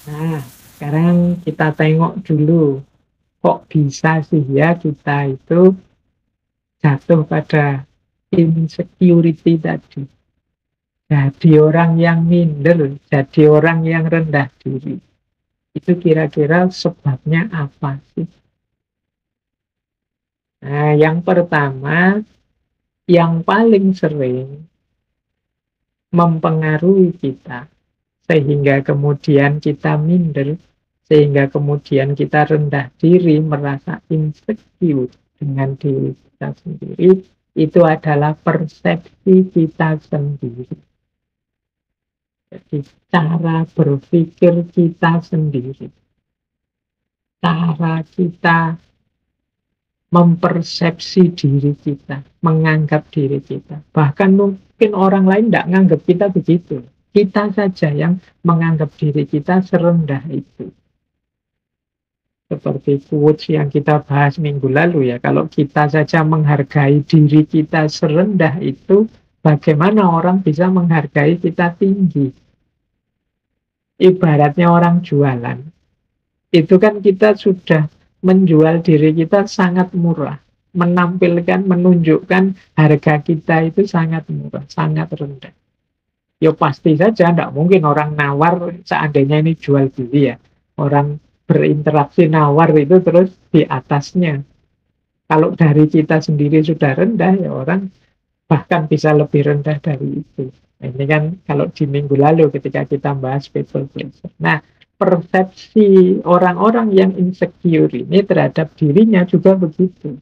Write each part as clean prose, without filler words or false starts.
Nah, sekarang kita tengok dulu, kok bisa sih ya kita itu jatuh pada insecurity tadi. Jadi orang yang minder, jadi orang yang rendah diri. Itu kira-kira sebabnya apa sih? Nah, yang pertama, yang paling sering mempengaruhi kita, sehingga kemudian kita minder, sehingga kemudian kita rendah diri, merasa insecure dengan diri kita sendiri, itu adalah persepsi kita sendiri. Jadi cara berpikir kita sendiri, cara kita mempersepsi diri kita, menganggap diri kita. Bahkan mungkin orang lain tidak menganggap kita begitu. Kita saja yang menganggap diri kita serendah itu. Seperti quotes yang kita bahas minggu lalu ya, kalau kita saja menghargai diri kita serendah itu, bagaimana orang bisa menghargai kita tinggi? Ibaratnya orang jualan. Itu kan kita sudah menjual diri kita sangat murah, menampilkan, menunjukkan harga kita itu sangat murah, sangat rendah. Ya pasti saja, tidak mungkin orang nawar seandainya ini jual beli ya. Orang berinteraksi nawar itu terus di atasnya. Kalau dari kita sendiri sudah rendah, ya orang bahkan bisa lebih rendah dari itu. Nah, ini kan kalau di minggu lalu ketika kita bahas people pleaser. Nah, persepsi orang-orang yang insecure ini terhadap dirinya juga begitu.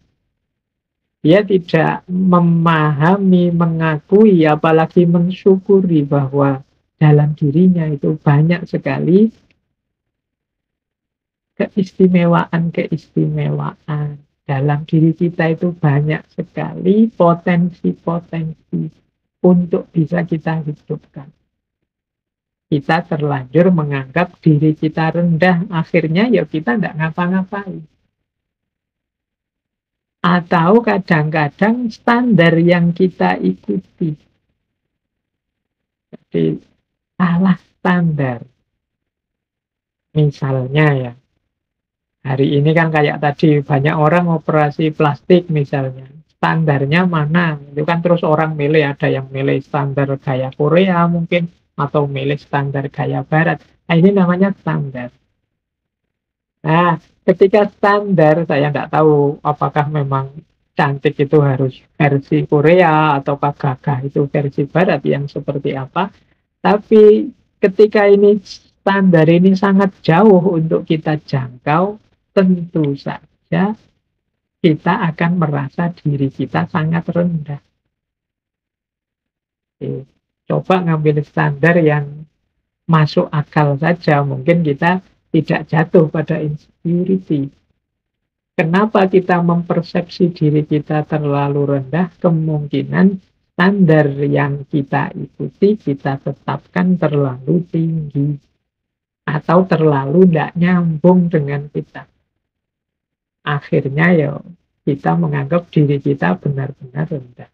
Dia tidak memahami, mengakui, apalagi mensyukuri bahwa dalam dirinya itu banyak sekali keistimewaan-keistimewaan. Dalam diri kita itu banyak sekali potensi-potensi untuk bisa kita hidupkan. Kita terlanjur menganggap diri kita rendah, akhirnya ya kita tidak ngapa-ngapain. Atau kadang-kadang standar yang kita ikuti, jadi salah standar. Misalnya ya, hari ini kan kayak tadi banyak orang operasi plastik misalnya. Standarnya mana? Itu kan terus orang milih, ada yang milih standar gaya Korea mungkin, atau milih standar gaya Barat. Nah, ini namanya standar. Nah, ketika standar, saya tidak tahu apakah memang cantik itu harus versi Korea, ataukah gagah itu versi Barat yang seperti apa. Tapi ketika ini standar ini sangat jauh untuk kita jangkau, tentu saja kita akan merasa diri kita sangat rendah. Oke. Coba ngambil standar yang masuk akal saja, mungkin kita tidak jatuh pada insecurity. Kenapa kita mempersepsi diri kita terlalu rendah? Kemungkinan standar yang kita ikuti, kita tetapkan terlalu tinggi. Atau terlalu tidak nyambung dengan kita. Akhirnya ya kita menganggap diri kita benar-benar rendah.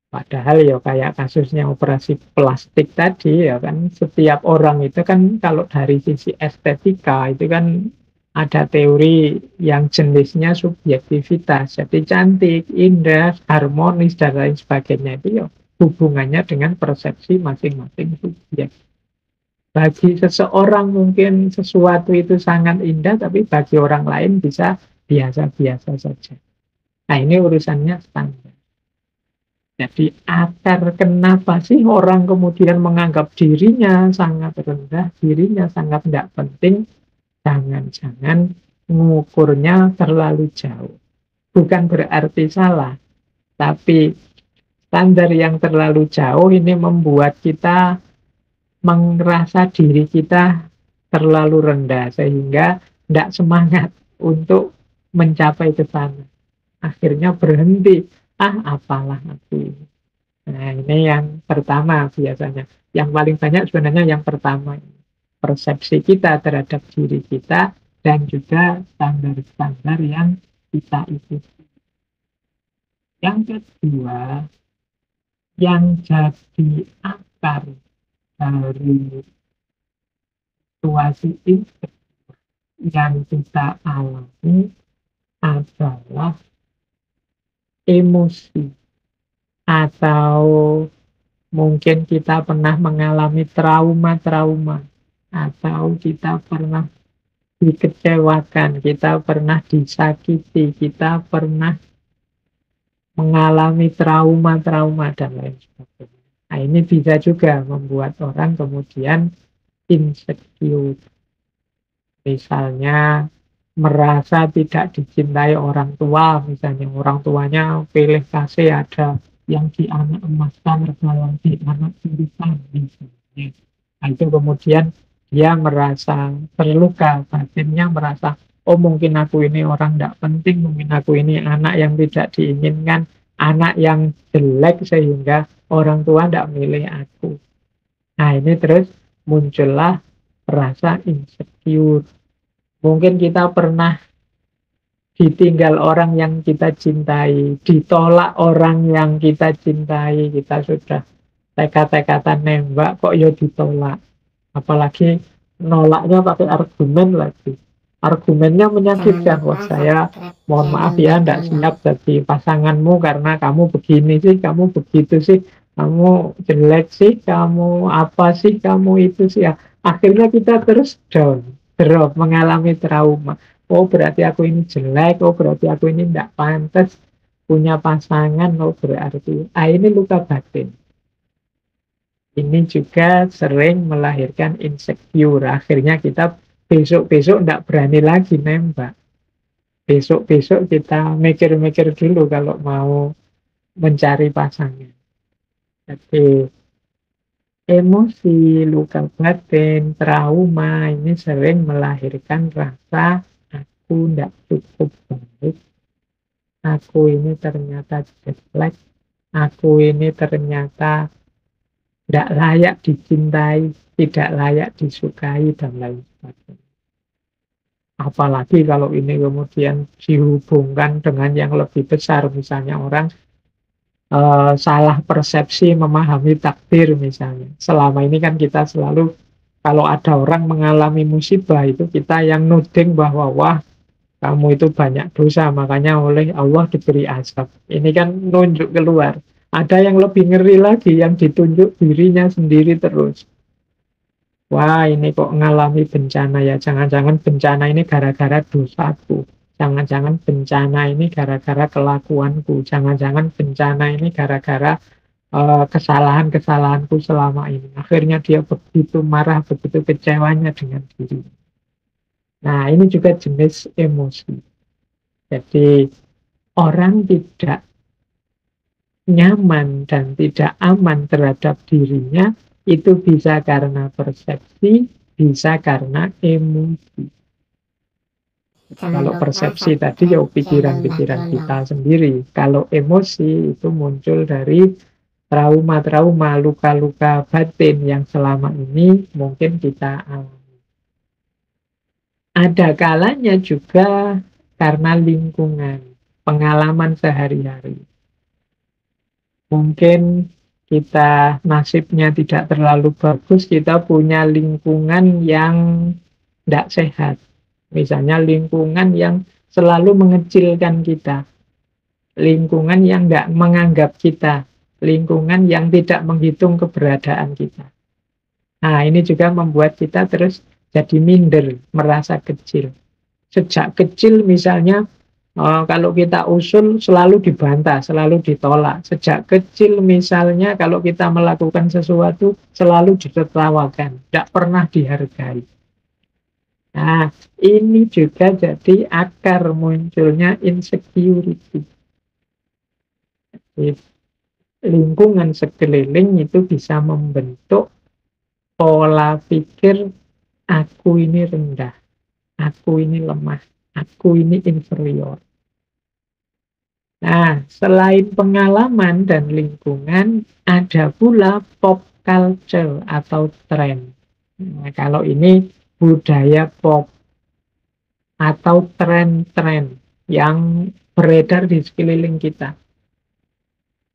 Padahal ya kayak kasusnya operasi plastik tadi ya kan, setiap orang itu kan kalau dari sisi estetika itu kan ada teori yang jenisnya subjektivitas. Jadi cantik, indah, harmonis dan lain sebagainya itu ya hubungannya dengan persepsi masing-masing subjek. Bagi seseorang mungkin sesuatu itu sangat indah, tapi bagi orang lain bisa biasa-biasa saja. Nah, ini urusannya standar. Jadi akar kenapa sih orang kemudian menganggap dirinya sangat rendah, dirinya sangat tidak penting, jangan-jangan mengukurnya terlalu jauh. Bukan berarti salah, tapi standar yang terlalu jauh ini membuat kita merasa diri kita terlalu rendah sehingga tidak semangat untuk mencapai ke sana. Akhirnya berhenti. Ah, apalah aku ini. Nah, ini yang pertama biasanya. Yang paling banyak sebenarnya yang pertama. Persepsi kita terhadap diri kita dan juga standar-standar yang kita ikuti. Yang kedua, yang jadi akar dari situasi yang kita alami adalah emosi, atau mungkin kita pernah mengalami trauma-trauma, atau kita pernah dikecewakan, kita pernah disakiti, kita pernah mengalami trauma-trauma dan lain sebagainya. Nah, ini bisa juga membuat orang kemudian insecure. Misalnya merasa tidak dicintai orang tua, misalnya orang tuanya pilih kasih ada yang di anak emaskan, ada yang di anak tirikan, misalnya. Nah, itu kemudian dia merasa terluka, batinnya merasa, oh mungkin aku ini orang tidak penting, mungkin aku ini anak yang tidak diinginkan, anak yang jelek sehingga orang tua tidak milih aku. Nah, ini terus muncullah rasa insecure. Mungkin kita pernah ditinggal orang yang kita cintai, ditolak orang yang kita cintai, kita sudah tekad-tekatan nembak kok ya ditolak. Apalagi nolaknya pakai argumen lagi. Argumennya menyakitkan. Wah, saya mohon maaf ya, tidak siap jadi pasanganmu karena kamu begini sih, kamu begitu sih, kamu jelek sih, kamu apa sih, kamu itu sih ya. Akhirnya kita terus down, drop, mengalami trauma. Oh berarti aku ini jelek, oh berarti aku ini tidak pantas punya pasangan, oh berarti. Ah, ini luka batin. Ini juga sering melahirkan insecure. Akhirnya kita besok-besok tidak berani lagi nembak. Besok-besok kita mikir-mikir dulu kalau mau mencari pasangan. Jadi emosi, luka batin, trauma ini sering melahirkan rasa aku tidak cukup baik, aku ini ternyata jelek, aku ini ternyata tidak layak dicintai, tidak layak disukai, dan lain sebagainya. Apalagi kalau ini kemudian dihubungkan dengan yang lebih besar, misalnya orang salah persepsi memahami takdir misalnya. Selama ini kan kita selalu, kalau ada orang mengalami musibah itu kita yang nuding bahwa wah kamu itu banyak dosa, makanya oleh Allah diberi azab. Ini kan nunjuk keluar. Ada yang lebih ngeri lagi, yang ditunjuk dirinya sendiri terus. Wah, ini kok ngalami bencana ya. Jangan-jangan bencana ini gara-gara dosaku. Jangan-jangan bencana ini gara-gara kelakuanku. Jangan-jangan bencana ini gara-gara kesalahan-kesalahanku selama ini. Akhirnya dia begitu marah, begitu kecewanya dengan diri. Nah, ini juga jenis emosi. Jadi, orang tidak nyaman dan tidak aman terhadap dirinya, itu bisa karena persepsi, bisa karena emosi. Kalau persepsi tadi ya pikiran-pikiran kita sendiri. Kalau emosi itu muncul dari trauma-trauma, luka-luka batin yang selama ini mungkin kita alami. Ada kalanya juga karena lingkungan, pengalaman sehari-hari. Mungkin kita nasibnya tidak terlalu bagus, kita punya lingkungan yang tidak sehat. Misalnya lingkungan yang selalu mengecilkan kita, lingkungan yang tidak menganggap kita, lingkungan yang tidak menghitung keberadaan kita. Nah, ini juga membuat kita terus jadi minder, merasa kecil. Sejak kecil misalnya, kalau kita usul selalu dibantah, selalu ditolak. Sejak kecil misalnya kalau kita melakukan sesuatu selalu ditertawakan, tidak pernah dihargai. Nah, ini juga jadi akar munculnya insecurity. Jadi, lingkungan sekeliling itu bisa membentuk pola pikir aku ini rendah, aku ini lemah, aku ini inferior. Nah, selain pengalaman dan lingkungan, ada pula pop culture atau tren. Nah, kalau ini budaya pop atau tren-tren yang beredar di sekeliling kita.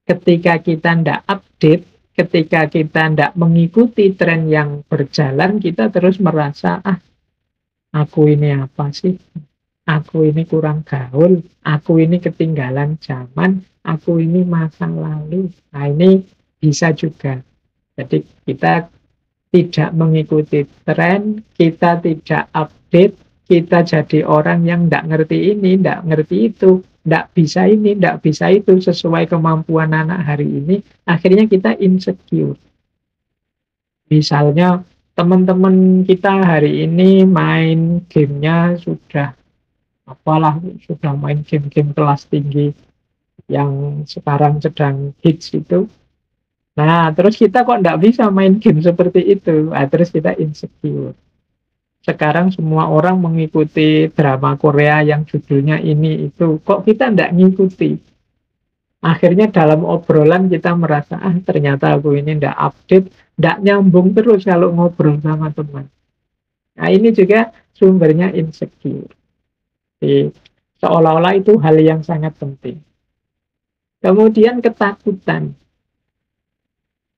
Ketika kita tidak update, ketika kita tidak mengikuti tren yang berjalan, kita terus merasa, aku ini apa sih? Aku ini kurang gaul, aku ini ketinggalan zaman, aku ini masa lalu. Nah, ini bisa juga. Jadi kita tidak mengikuti tren, kita tidak update, kita jadi orang yang tidak ngerti ini, tidak ngerti itu, tidak bisa ini, tidak bisa itu, sesuai kemampuan anak hari ini, akhirnya kita insecure. Misalnya teman-teman kita hari ini main gamenya sudah main game-game kelas tinggi yang sekarang sedang hits itu. Nah, terus kita kok nggak bisa main game seperti itu? Nah, terus kita insecure. Sekarang semua orang mengikuti drama Korea yang judulnya ini itu. Kok kita nggak ngikuti? Akhirnya dalam obrolan kita merasa, ternyata aku ini nggak update, nggak nyambung terus kalau ngobrol sama teman. Nah, ini juga sumbernya insecure. Jadi, seolah-olah itu hal yang sangat penting. Kemudian ketakutan.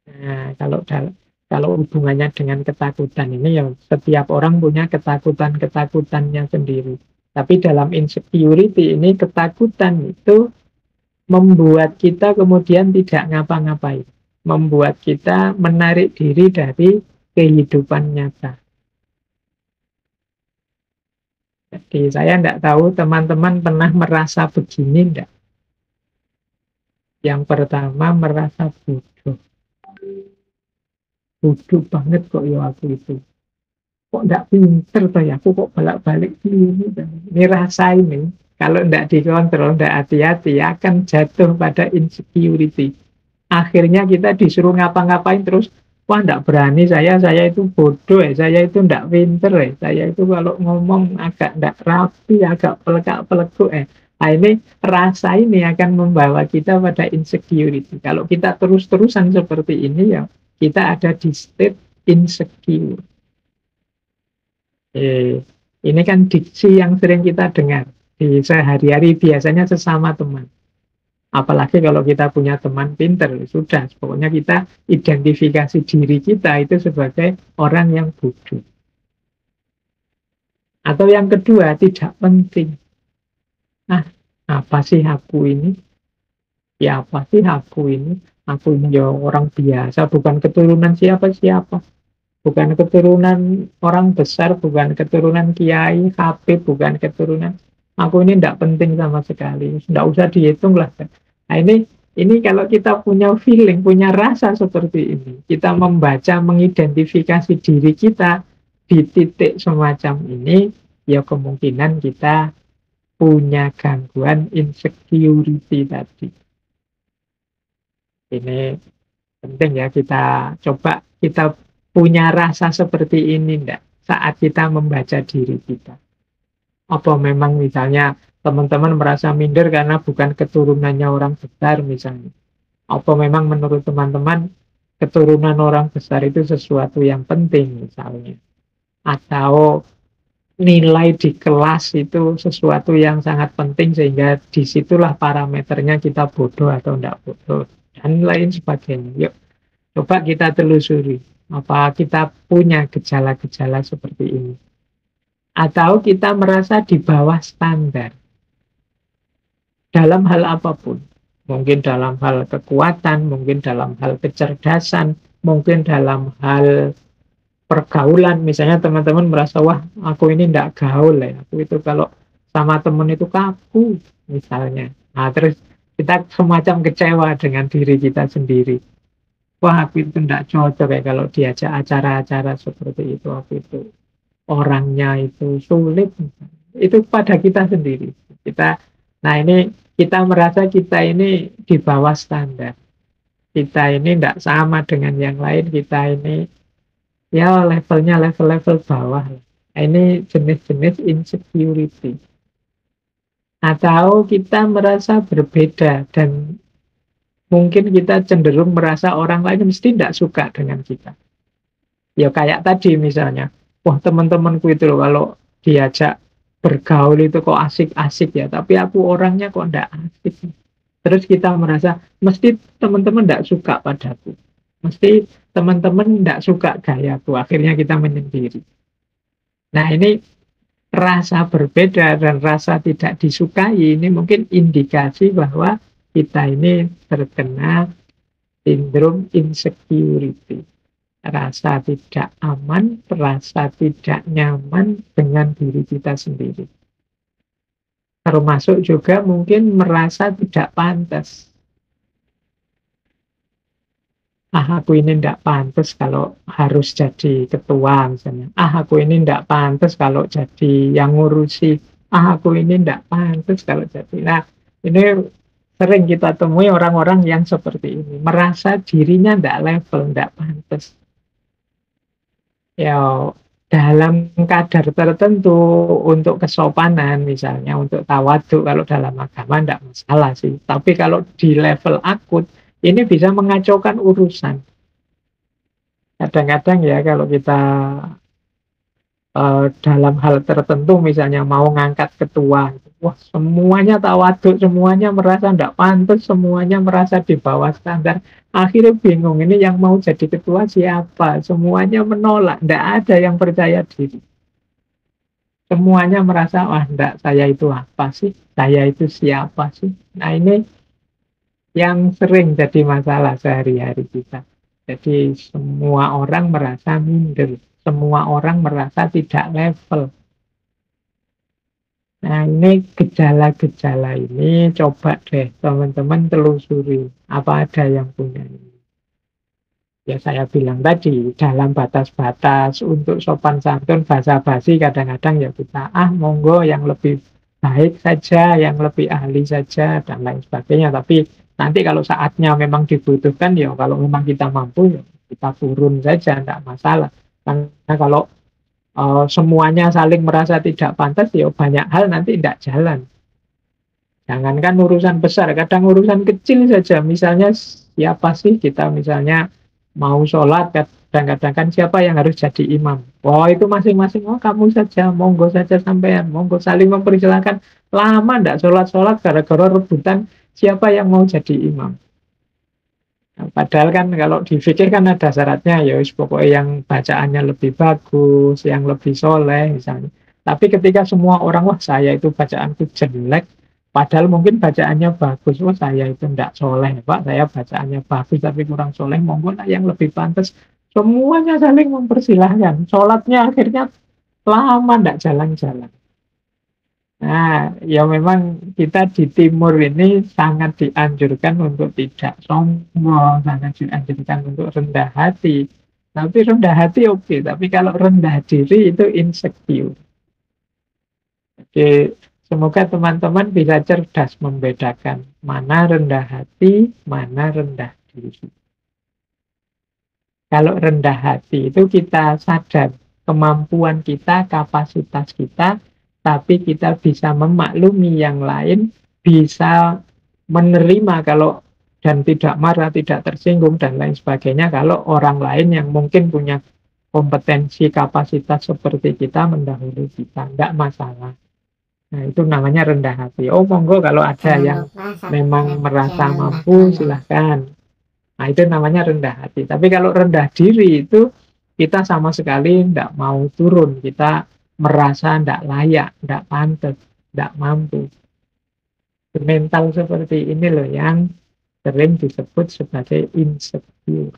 Nah, kalau hubungannya dengan ketakutan ini ya setiap orang punya ketakutan-ketakutannya sendiri. Tapi dalam insecurity ini ketakutan itu membuat kita kemudian tidak ngapa-ngapain. Membuat kita menarik diri dari kehidupan nyata. Jadi saya tidak tahu teman-teman pernah merasa begini enggak? Yang pertama merasa bodoh. Bodoh banget kok ya aku itu. Kok enggak pinter toh ya, aku kok balik-balik ini. Ini rasa ini, kalau enggak dikontrol, enggak hati-hati, akan jatuh pada insecurity. Akhirnya kita disuruh ngapa-ngapain terus, wah enggak berani saya itu bodoh saya itu enggak pinter saya itu kalau ngomong agak enggak rapi, agak pelekak-pelekuk Nah, ini rasa ini akan membawa kita pada insecurity. Kalau kita terus-terusan seperti ini ya, kita ada di state insecure. Ini kan diksi yang sering kita dengar di sehari-hari biasanya sesama teman. Apalagi kalau kita punya teman pinter, sudah. Pokoknya kita identifikasi diri kita itu sebagai orang yang bodoh. Atau yang kedua, tidak penting. Apa sih aku ini? Ya apa sih aku ini? Aku ini ya orang biasa, bukan keturunan siapa-siapa. Bukan keturunan orang besar, bukan keturunan kiai, habib, bukan keturunan. Aku ini tidak penting sama sekali. Tidak usah dihitung lah. Nah ini kalau kita punya feeling, punya rasa seperti ini, kita membaca, mengidentifikasi diri kita di titik semacam ini, ya kemungkinan kita punya gangguan insecurity tadi. Ini penting ya kita coba kita punya rasa seperti ini enggak saat kita membaca diri kita. Apa memang misalnya teman-teman merasa minder karena bukan keturunannya orang besar misalnya. Apa memang menurut teman-teman keturunan orang besar itu sesuatu yang penting misalnya. Atau nilai di kelas itu sesuatu yang sangat penting sehingga disitulah parameternya kita bodoh atau tidak bodoh dan lain sebagainya. Yuk coba kita telusuri apa kita punya gejala-gejala seperti ini atau kita merasa di bawah standar dalam hal apapun, mungkin dalam hal kekuatan, mungkin dalam hal kecerdasan, mungkin dalam hal pergaulan. Misalnya teman-teman merasa, wah aku ini tidak gaul ya, aku itu kalau sama teman itu kaku misalnya. Nah terus kita semacam kecewa dengan diri kita sendiri. Wah aku itu tidak cocok ya kalau diajak acara-acara seperti itu, aku itu orangnya itu sulit. Itu pada kita sendiri. Nah ini kita merasa kita ini di bawah standar. Kita ini tidak sama dengan yang lain, kita ini ya levelnya level-level bawah. Ini jenis-jenis insecurity. Atau kita merasa berbeda dan mungkin kita cenderung merasa orang lain mesti tidak suka dengan kita. Ya kayak tadi misalnya, wah teman-temanku itu loh kalau diajak bergaul itu kok asik-asik ya, tapi aku orangnya kok tidak asik. Terus kita merasa mesti teman-teman tidak suka padaku. Mesti teman-teman tidak suka gayaku, akhirnya kita menyendiri. Nah ini rasa berbeda dan rasa tidak disukai ini mungkin indikasi bahwa kita ini terkena sindrom insecurity. Rasa tidak aman, rasa tidak nyaman dengan diri kita sendiri. Termasuk juga mungkin merasa tidak pantas. Aku ini tidak pantas kalau harus jadi ketua misalnya. Aku ini tidak pantas kalau jadi yang ngurusi. Aku ini tidak pantas kalau jadi. Nah, ini sering kita temui orang-orang yang seperti ini. Merasa dirinya tidak level, tidak pantas. Ya, dalam kadar tertentu untuk kesopanan misalnya, untuk tawadhu kalau dalam agama tidak masalah sih. Tapi kalau di level akut, ini bisa mengacaukan urusan. Kadang-kadang ya kalau kita dalam hal tertentu misalnya mau ngangkat ketua, wah semuanya tawaduk, semuanya merasa tidak pantas, semuanya merasa di bawah standar. Akhirnya bingung, ini yang mau jadi ketua siapa? Semuanya menolak, tidak ada yang percaya diri. Semuanya merasa, wah enggak, saya itu apa sih? Saya itu siapa sih? Nah ini yang sering jadi masalah sehari-hari kita. Jadi semua orang merasa minder, semua orang merasa tidak level. Nah ini gejala-gejala ini coba deh teman-teman telusuri apa ada yang punya ini. Ya saya bilang tadi dalam batas-batas untuk sopan santun basa-basi kadang-kadang ya kita monggo yang lebih baik saja, yang lebih ahli saja dan lain sebagainya. Tapi nanti kalau saatnya memang dibutuhkan ya kalau memang kita mampu ya kita turun saja, tidak masalah. Karena kalau semuanya saling merasa tidak pantas ya banyak hal nanti tidak jalan. Jangankan urusan besar, kadang urusan kecil saja. Misalnya siapa sih kita misalnya mau sholat, kadang-kadang kan siapa yang harus jadi imam. Oh itu masing-masing, oh kamu saja, monggo saja sampean, monggo saling mempersilahkan. Lama ndak sholat-sholat gara-gara rebutan siapa yang mau jadi imam. Nah, padahal kan kalau di fikih kan ada syaratnya, ya pokoknya yang bacaannya lebih bagus, yang lebih soleh misalnya. Tapi ketika semua orang, wah saya itu bacaanku jelek, padahal mungkin bacaannya bagus, wah saya itu tidak soleh, Pak, saya bacaannya bagus tapi kurang soleh, monggo lah yang lebih pantas. Semuanya saling mempersilahkan, sholatnya akhirnya lama tidak jalan-jalan. Nah, ya memang kita di timur ini sangat dianjurkan untuk tidak sombong, sangat dianjurkan untuk rendah hati. Tapi rendah hati oke, tapi kalau rendah diri itu insecure. Jadi semoga teman-teman bisa cerdas membedakan mana rendah hati, mana rendah diri. Kalau rendah hati itu kita sadar kemampuan kita, kapasitas kita, tapi kita bisa memaklumi yang lain, bisa menerima kalau dan tidak marah, tidak tersinggung dan lain sebagainya kalau orang lain yang mungkin punya kompetensi kapasitas seperti kita mendahului kita, tidak masalah. Nah itu namanya rendah hati. Oh monggo kalau ada yang memang merasa mampu silahkan. Nah itu namanya rendah hati. Tapi kalau rendah diri itu kita sama sekali tidak mau turun, kita merasa tidak layak, tidak pantas, tidak mampu. Mental seperti ini loh yang sering disebut sebagai insecure.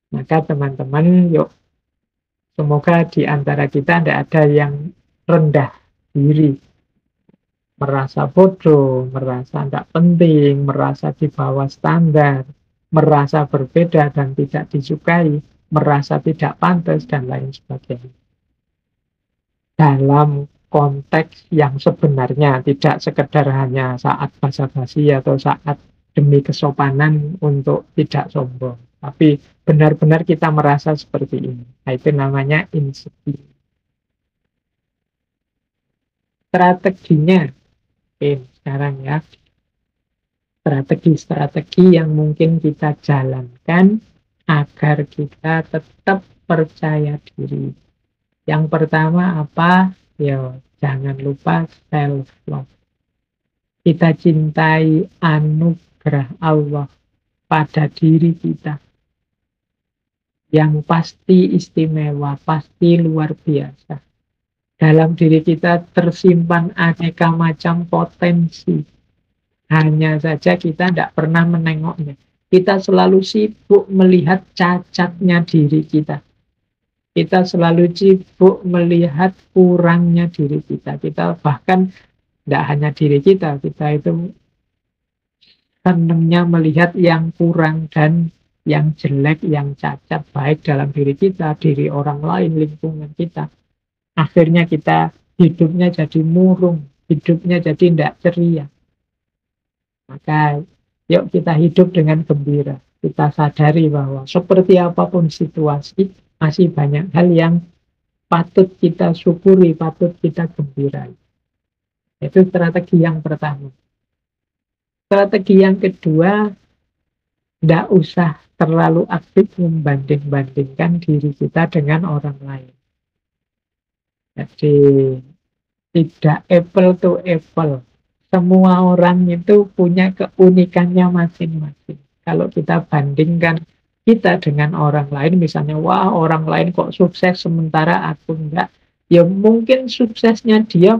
Maka teman-teman, yuk semoga di antara kita tidak ada yang rendah diri, merasa bodoh, merasa tidak penting, merasa di bawah standar, merasa berbeda dan tidak disukai, merasa tidak pantas dan lain sebagainya. Dalam konteks yang sebenarnya tidak sekedar hanya saat basa-basi atau saat demi kesopanan untuk tidak sombong, tapi benar-benar kita merasa seperti ini. Nah, itu namanya insecure. Strateginya, sekarang ya, strategi-strategi yang mungkin kita jalankan agar kita tetap percaya diri. Yang pertama apa? Ya, jangan lupa self-love. Kita cintai anugerah Allah pada diri kita. yang pasti istimewa, pasti luar biasa. Dalam diri kita tersimpan aneka macam potensi. Hanya saja kita tidak pernah menengoknya. Kita selalu sibuk melihat cacatnya diri kita. Kita selalu sibuk melihat kurangnya diri kita. Kita bahkan tidak hanya diri kita itu senangnya melihat yang kurang dan yang jelek, yang cacat, baik dalam diri kita, diri orang lain, lingkungan kita. Akhirnya kita hidupnya jadi murung, hidupnya jadi tidak ceria. Maka yuk kita hidup dengan gembira. Kita sadari bahwa seperti apapun situasi, masih banyak hal yang patut kita syukuri, patut kita gembira. Itu strategi yang pertama. Strategi yang kedua, tidak usah terlalu aktif membanding-bandingkan diri kita dengan orang lain. Jadi tidak apple to apple. Semua orang itu punya keunikannya masing-masing. Kalau kita bandingkan kita dengan orang lain, misalnya, wah orang lain kok sukses sementara aku enggak. Ya mungkin suksesnya dia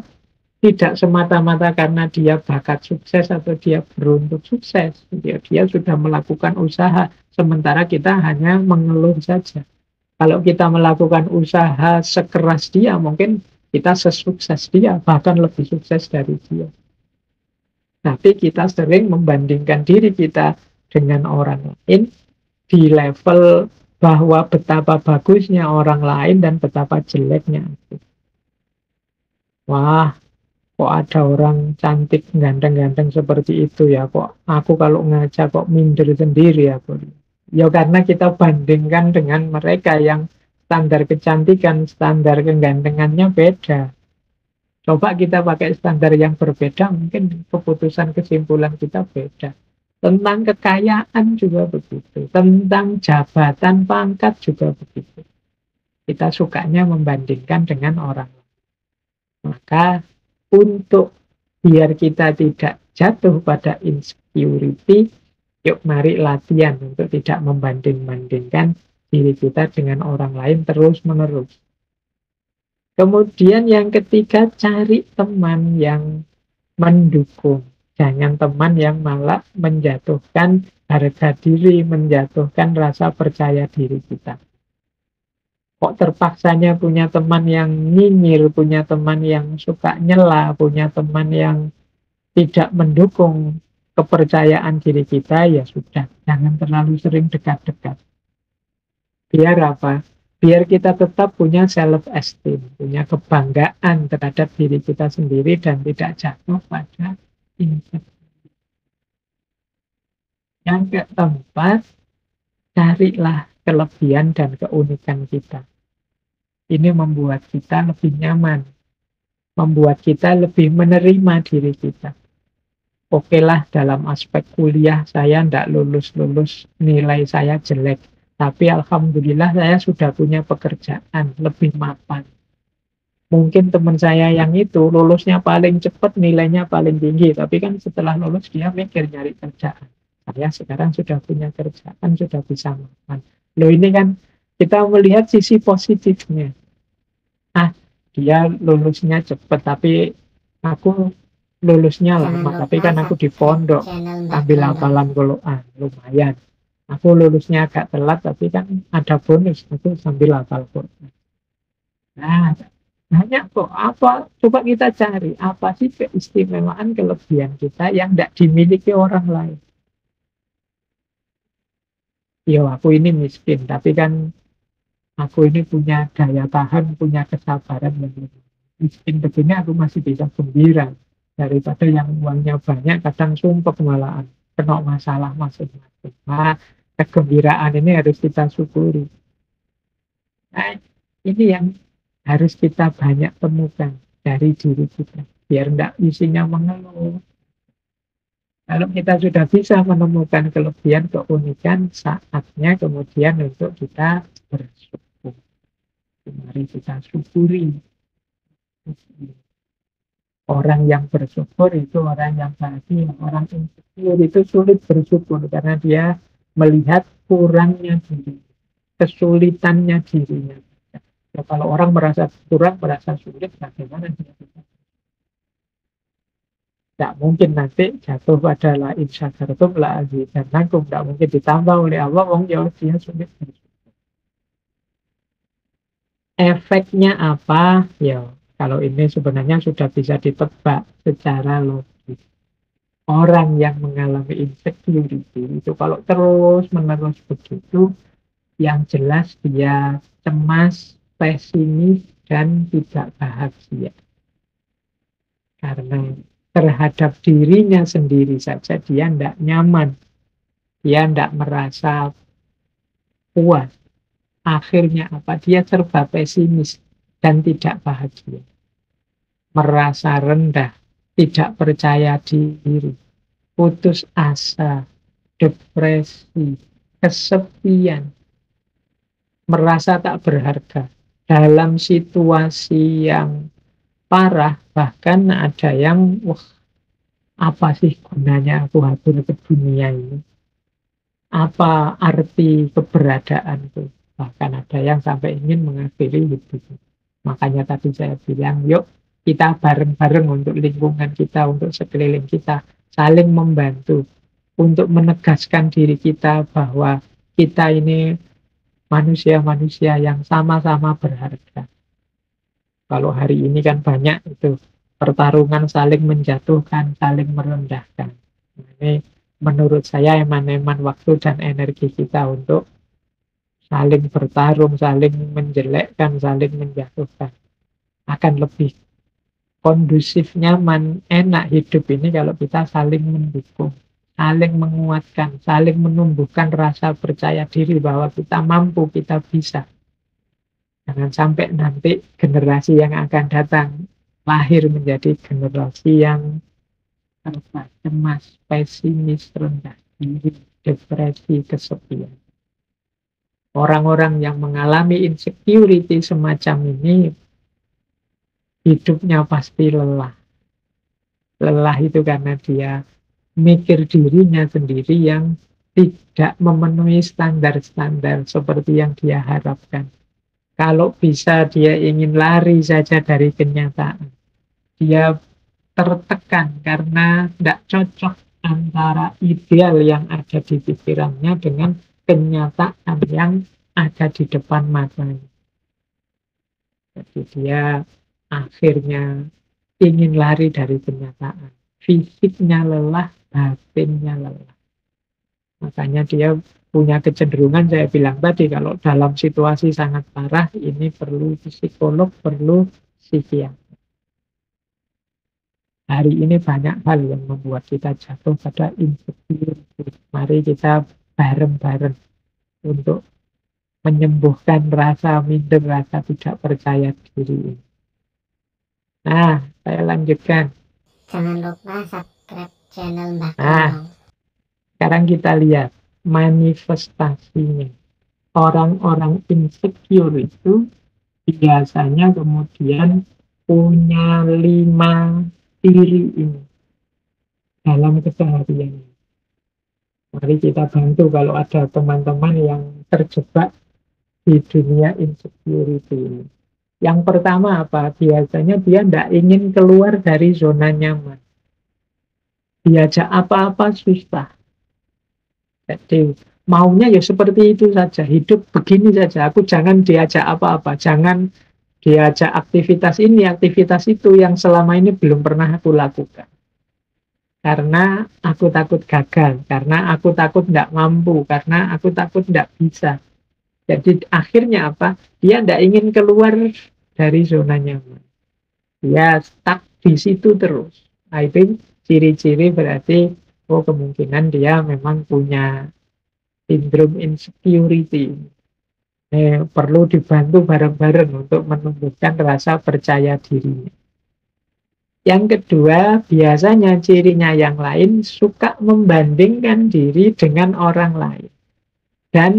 tidak semata-mata karena dia bakat sukses atau dia beruntung sukses. Dia sudah melakukan usaha, sementara kita hanya mengeluh saja. Kalau kita melakukan usaha sekeras dia, mungkin kita sesukses dia, bahkan lebih sukses dari dia. Tapi kita sering membandingkan diri kita dengan orang lain di level bahwa betapa bagusnya orang lain dan betapa jeleknya aku. Wah, kok ada orang cantik, ganteng-ganteng seperti itu ya, kok aku kalau ngaca kok minder sendiri aku. Ya karena kita bandingkan dengan mereka yang standar kecantikan, standar kegantengannya beda. Coba kita pakai standar yang berbeda, mungkin keputusan kesimpulan kita beda. Tentang kekayaan juga begitu. Tentang jabatan, pangkat juga begitu. Kita sukanya membandingkan dengan orang lain. Maka untuk biar kita tidak jatuh pada insecurity, yuk mari latihan untuk tidak membanding-bandingkan diri kita dengan orang lain terus-menerus. Kemudian yang ketiga, cari teman yang mendukung. Jangan teman yang malah menjatuhkan harga diri, menjatuhkan rasa percaya diri kita. Kok terpaksanya punya teman yang nyinyir, punya teman yang suka nyela, punya teman yang tidak mendukung kepercayaan diri kita, ya sudah. Jangan terlalu sering dekat-dekat. Biar apa? Biar kita tetap punya self-esteem, punya kebanggaan terhadap diri kita sendiri dan tidak jatuh pada insecurity. Yang keempat, carilah kelebihan dan keunikan kita. Ini membuat kita lebih nyaman, membuat kita lebih menerima diri kita. Oke lah, dalam aspek kuliah saya tidak lulus-lulus, nilai saya jelek. Tapi alhamdulillah saya sudah punya pekerjaan, lebih mapan. Mungkin teman saya yang itu lulusnya paling cepat, nilainya paling tinggi. Tapi kan setelah lulus dia mikir nyari kerjaan. Saya sekarang sudah punya kerjaan, sudah bisa mapan. Loh ini kan kita melihat sisi positifnya. Dia lulusnya cepat, tapi aku lulusnya lama. Tapi kan aku di pondok, ambil hafalan Quran, lumayan. Aku lulusnya agak telat, tapi kan ada bonus. Aku sambil hafal Quran. Nah, banyak kok. Apa? Coba kita cari. Apa sih keistimewaan kelebihan kita yang tidak dimiliki orang lain? Yo, aku ini miskin, tapi kan aku ini punya daya tahan, punya kesabaran. Miskin begini aku masih bisa gembira. Daripada yang uangnya banyak, kadang sumpek malahan. Kena masalah masing-masing. Nah, kegembiraan ini harus kita syukuri. Nah, ini yang harus kita banyak temukan dari diri kita. Biar tidak isinya mengeluh. Kalau kita sudah bisa menemukan kelebihan, keunikan, saatnya kemudian untuk kita bersyukur. Mari kita syukuri. Orang yang bersyukur itu orang yang bahagia. Orang insecure itu sulit bersyukur karena dia melihat kurangnya diri. kesulitannya dirinya. Ya, kalau orang merasa kurang, merasa sulit, bagaimana dia bisa? Tidak mungkin nanti jatuh pada la in syakartum la azidannakum. Tidak mungkin ditambah oleh Allah, wong ya dia sulit. Efeknya apa? Ya, kalau ini sebenarnya sudah bisa ditebak secara logis. Orang yang mengalami insecurity itu kalau terus-menerus begitu, yang jelas dia cemas, pesimis, dan tidak bahagia. Karena terhadap dirinya sendiri saja dia tidak nyaman. Dia tidak merasa puas. Akhirnya apa? Dia serba pesimis dan tidak bahagia. Merasa rendah, tidak percaya diri, putus asa, depresi, kesepian, merasa tak berharga. Dalam situasi yang parah, bahkan ada yang, wah, apa sih gunanya aku hadir ke dunia ini? Apa arti keberadaanku? Bahkan ada yang sampai ingin mengakhiri hidup. Makanya tadi saya bilang, yuk kita bareng-bareng untuk lingkungan kita, untuk sekeliling kita, saling membantu untuk menegaskan diri kita bahwa kita ini manusia-manusia yang sama-sama berharga. Kalau hari ini kan banyak itu pertarungan saling menjatuhkan, saling merendahkan. Ini menurut saya eman-eman waktu dan energi kita untuk saling bertarung, saling menjelekkan, saling menjatuhkan. Akan lebih kondusif, nyaman, enak hidup ini kalau kita saling mendukung, saling menguatkan, saling menumbuhkan rasa percaya diri bahwa kita mampu, kita bisa. Jangan sampai nanti generasi yang akan datang lahir menjadi generasi yang cemas, pesimis, rendah diri, depresi, kesepian. Orang-orang yang mengalami insecurity semacam ini hidupnya pasti lelah. Lelah itu karena dia mikir dirinya sendiri yang tidak memenuhi standar-standar seperti yang dia harapkan. Kalau bisa dia ingin lari saja dari kenyataan. Dia tertekan karena tidak cocok antara ideal yang ada di pikirannya dengan kenyataan yang ada di depan matanya. Jadi dia akhirnya ingin lari dari kenyataan. Fisiknya lelah, batinnya lelah. Makanya dia punya kecenderungan, saya bilang tadi, kalau dalam situasi sangat parah, ini perlu psikolog, perlu psikiater. Hari ini banyak hal yang membuat kita jatuh pada insecure. Mari kita bareng-bareng untuk menyembuhkan rasa minder, rasa tidak percaya diri. Nah, saya lanjutkan. Jangan lupa subscribe channel Mbah Nah, Kunau. sekarang kita lihat manifestasinya. Orang-orang insecure itu biasanya kemudian punya 5 ciri ini dalam keseharian. Mari kita bantu kalau ada teman-teman yang terjebak di dunia insecurity ini. Yang pertama apa? Biasanya dia tidak ingin keluar dari zona nyaman. Diajak apa-apa susah. Jadi maunya ya seperti itu saja. Hidup begini saja. Aku jangan diajak apa-apa. Jangan diajak aktivitas ini, aktivitas itu yang selama ini belum pernah aku lakukan. Karena aku takut gagal. Karena aku takut tidak mampu. Karena aku takut tidak bisa. Jadi akhirnya apa? Dia tidak ingin keluar dari zona nyaman. Dia stuck di situ terus. Nah, itu ciri-ciri berarti kemungkinan dia memang punya sindrom insecurity. Perlu dibantu bareng-bareng untuk menumbuhkan rasa percaya dirinya. Yang kedua, biasanya cirinya yang lain suka membandingkan diri dengan orang lain. Dan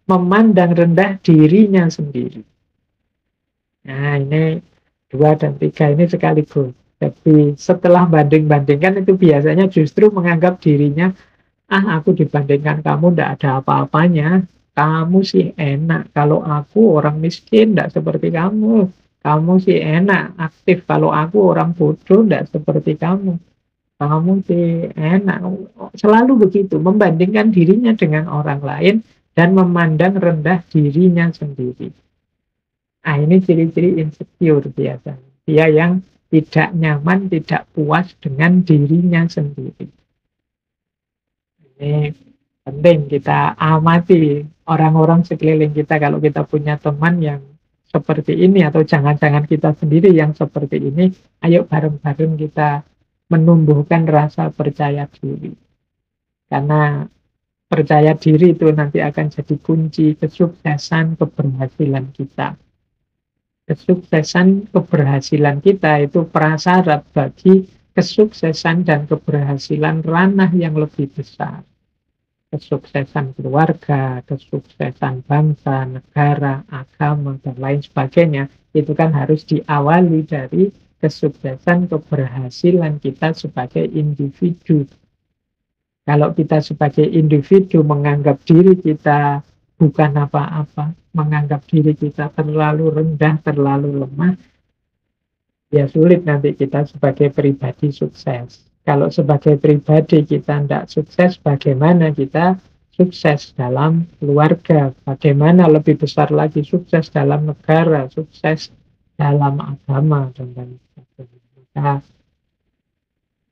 memandang rendah dirinya sendiri. Nah, ini 2 dan 3 ini sekaligus. Jadi setelah banding-bandingkan itu biasanya justru menganggap dirinya, aku dibandingkan kamu tidak ada apa-apanya. Kamu sih enak, kalau aku orang miskin tidak seperti kamu. Kamu sih enak, aktif, kalau aku orang bodoh tidak seperti kamu. Kamu sih enak. Selalu begitu, membandingkan dirinya dengan orang lain dan memandang rendah dirinya sendiri. Ah, ini ciri-ciri insecure biasanya. Dia yang tidak nyaman, tidak puas dengan dirinya sendiri. Ini penting kita amati orang-orang sekeliling kita. Kalau kita punya teman yang seperti ini, atau jangan-jangan kita sendiri yang seperti ini, ayo bareng-bareng kita menumbuhkan rasa percaya diri. Karena percaya diri itu nanti akan jadi kunci kesuksesan keberhasilan kita. Kesuksesan keberhasilan kita itu prasyarat bagi kesuksesan dan keberhasilan ranah yang lebih besar. Kesuksesan keluarga, kesuksesan bangsa, negara, agama, dan lain sebagainya, itu kan harus diawali dari kesuksesan keberhasilan kita sebagai individu. Kalau kita sebagai individu menganggap diri kita bukan apa-apa, menganggap diri kita terlalu rendah, terlalu lemah, ya sulit nanti kita sebagai pribadi sukses. Kalau sebagai pribadi kita tidak sukses, bagaimana kita sukses dalam keluarga? Bagaimana lebih besar lagi sukses dalam negara, sukses dalam agama, dan lain sebagainya. Maka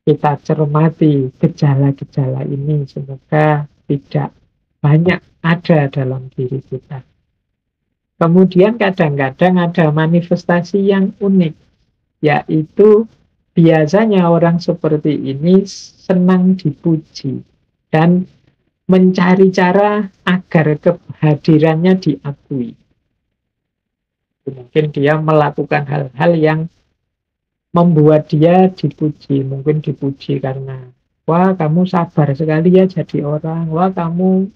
kita cermati gejala-gejala ini, semoga tidak banyak ada dalam diri kita. Kemudian kadang-kadang ada manifestasi yang unik, yaitu biasanya orang seperti ini senang dipuji dan mencari cara agar kehadirannya diakui. Mungkin dia melakukan hal-hal yang membuat dia dipuji. Mungkin dipuji karena, wah kamu sabar sekali ya jadi orang, wah kamu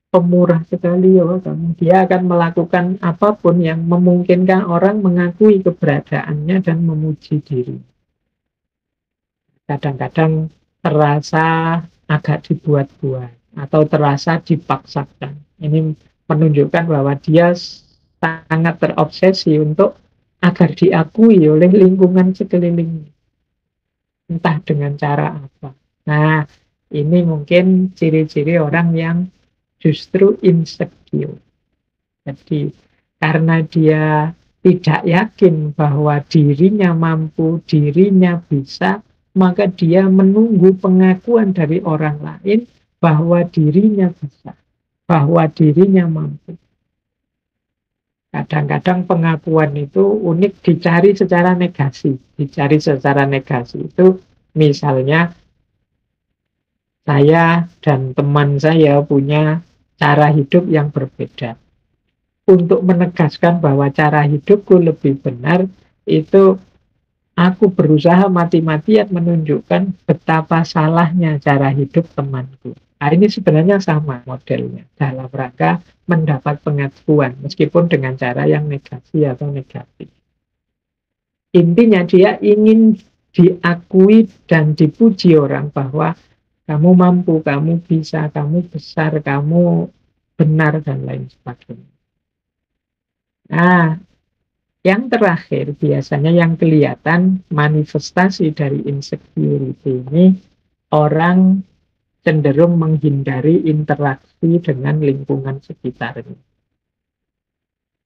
pemurah sekali ya kamu. Dia akan melakukan apapun yang memungkinkan orang mengakui keberadaannya dan memuji diri. Kadang-kadang terasa agak dibuat-buat atau terasa dipaksakan. Ini menunjukkan bahwa dia sangat terobsesi untuk agar diakui oleh lingkungan sekelilingnya. Entah dengan cara apa. Nah, ini mungkin ciri-ciri orang yang justru insecure. Jadi, karena dia tidak yakin bahwa dirinya mampu, dirinya bisa, maka dia menunggu pengakuan dari orang lain bahwa dirinya bisa, bahwa dirinya mampu. Kadang-kadang pengakuan itu unik dicari secara negasi. Dicari secara negasi itu misalnya saya dan teman saya punya cara hidup yang berbeda. Untuk menegaskan bahwa cara hidupku lebih benar, itu aku berusaha mati-matian menunjukkan betapa salahnya cara hidup temanku. Nah, ini sebenarnya sama modelnya dalam rangka mendapat pengakuan meskipun dengan cara yang negasi atau negatif. Intinya dia ingin diakui dan dipuji orang bahwa kamu mampu, kamu bisa, kamu besar, kamu benar, dan lain sebagainya. Nah, yang terakhir biasanya yang kelihatan manifestasi dari insecurity ini, orang cenderung menghindari interaksi dengan lingkungan sekitarnya.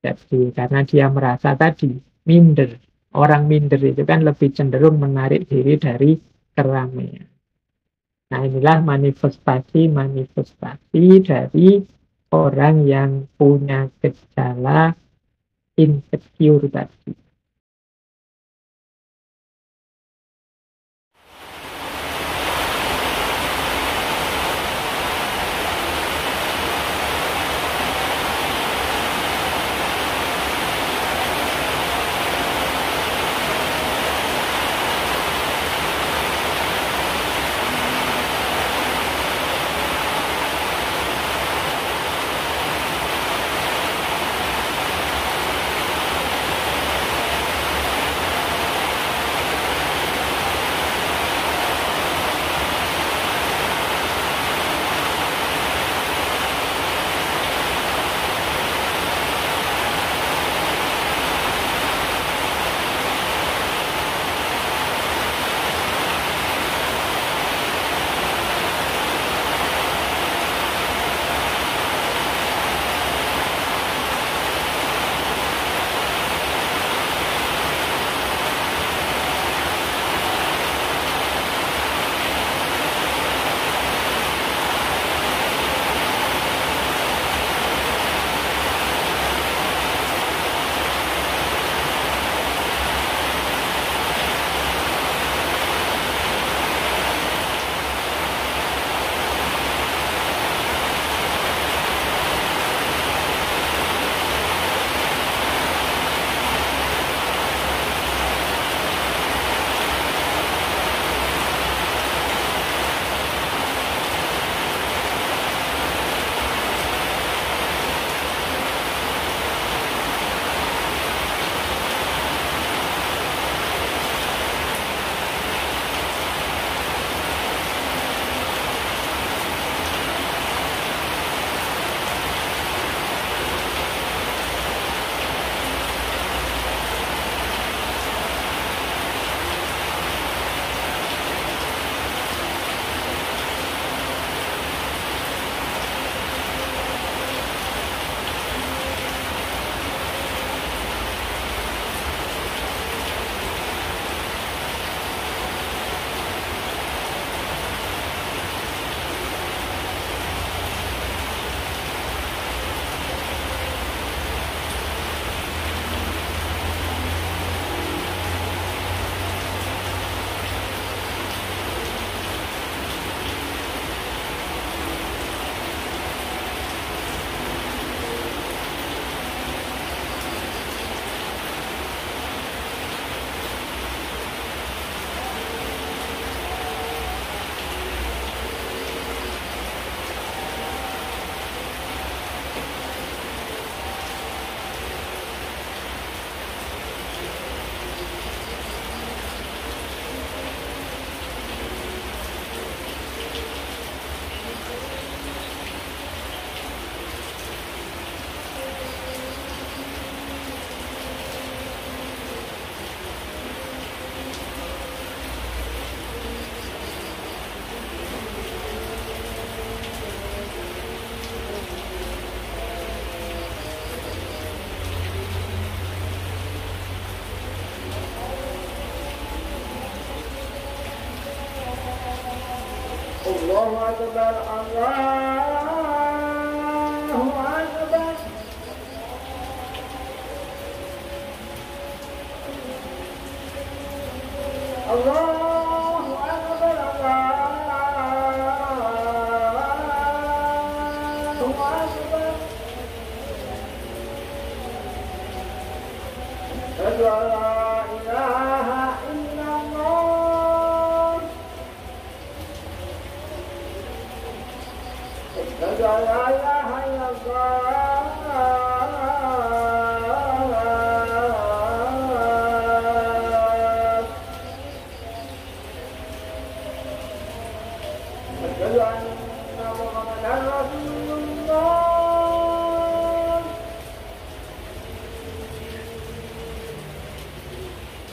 Jadi karena dia merasa tadi minder, orang minder itu kan lebih cenderung menarik diri dari keramaian. Nah, inilah manifestasi dari orang yang punya gejala insecure tadi. أكبر الله أكبر الله أكبر الله أكبر أشهد أن لا إله إلا الله أشهد أن لا إله إلا الله أشهد أن محمدا رسول الله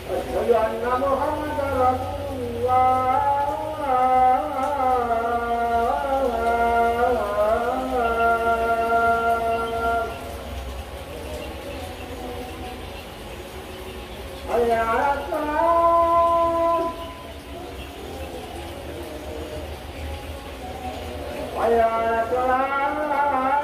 أشهد أن محمدا رسول الله حي على الصلاة حي على الصلاة